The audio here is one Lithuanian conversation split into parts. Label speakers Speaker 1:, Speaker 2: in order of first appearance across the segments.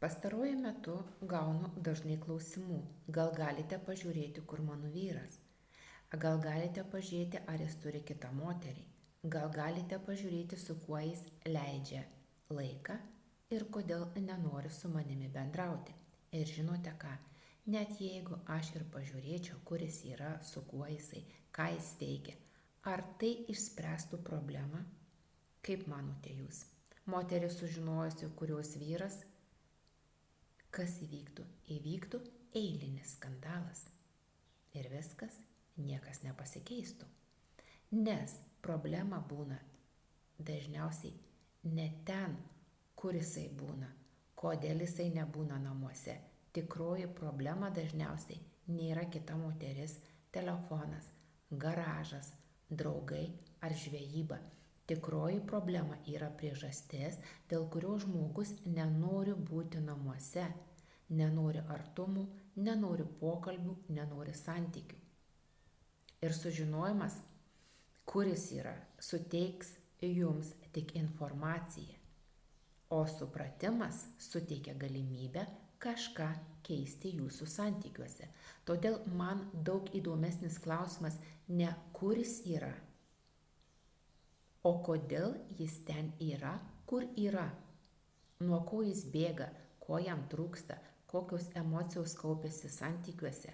Speaker 1: Pastaruoju metu gaunu dažnai klausimų. Gal galite pažiūrėti, kur mano vyras? Gal galite pažiūrėti, ar jis turi kitą moterį? Gal galite pažiūrėti, su kuo jis leidžia laiką ir kodėl nenori su manimi bendrauti? Ir žinote ką? Net jeigu aš ir pažiūrėčiau, kur jis yra, su kuo jisai, ką jis veikia, ar tai išspręstų problemą? Kaip manote jūs? Moteris sužinojusi, kurios vyras, kas įvyktų? Įvyktų eilinis skandalas. Ir viskas, niekas nepasikeistų. Nes problema būna dažniausiai ne ten, kur jisai būna, kodėl jisai nebūna namuose. Tikroji problema dažniausiai nėra kita moteris, telefonas, garažas, draugai ar žvejyba. Tikroji problema yra priežastis, dėl kurio žmogus nenori būti namuose, nenori artumų, nenori pokalbių, nenori santykių. Ir sužinojimas, kur jis yra, suteiks jums tik informaciją, o supratimas suteikia galimybę kažką keisti jūsų santykiuose. Todėl man daug įdomesnis klausimas ne kur jis yra, o kodėl jis ten yra, kur yra, nuo ko jis bėga, ko jam trūksta, kokios emocijos kaupiasi santykiuose,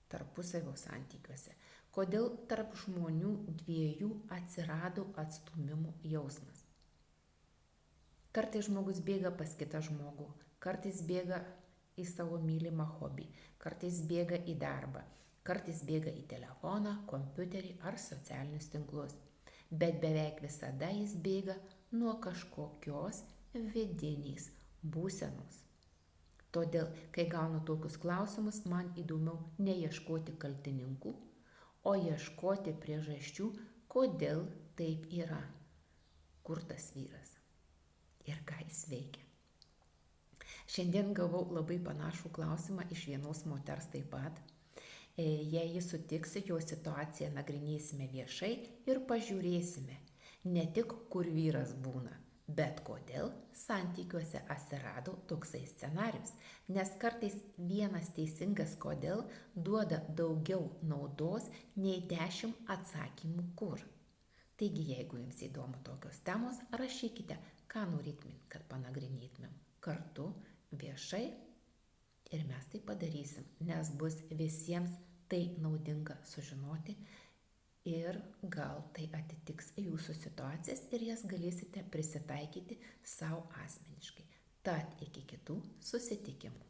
Speaker 1: tarpusavio santykiuose, kodėl tarp žmonių dviejų atsirado atstūmimo jausmas. Kartais žmogus bėga pas kitą žmogų, kartais bėga į savo mylimą hobį, kartais bėga į darbą, kartais bėga į telefoną, kompiuterį ar socialinius tinklus. Bet beveik visada jis bėga nuo kažkokios vidinės būsenos. Todėl, kai gaunu tokius klausimus, man įdomiau neieškoti kaltininkų, o ieškoti priežasčių, kodėl taip yra, kur tas vyras ir ką jis veikia. Šiandien gavau labai panašų klausimą iš vienos moters taip pat. Jei jis sutiks, jo situaciją nagrinėsime viešai ir pažiūrėsime ne tik, kur vyras būna, bet kodėl santykiuose atsirado toksai scenarius. Nes kartais vienas teisingas kodėl duoda daugiau naudos nei 10 atsakymų kur. Taigi, jeigu jums įdomu tokios temos, rašykite, ką norėtumėt, kad panagrinėtumėm kartu viešai ir mes tai padarysim, nes bus visiems tai naudinga sužinoti ir gal tai atitiks jūsų situacijas ir jas galėsite prisitaikyti savo asmeniškai. Tad iki kitų susitikimų.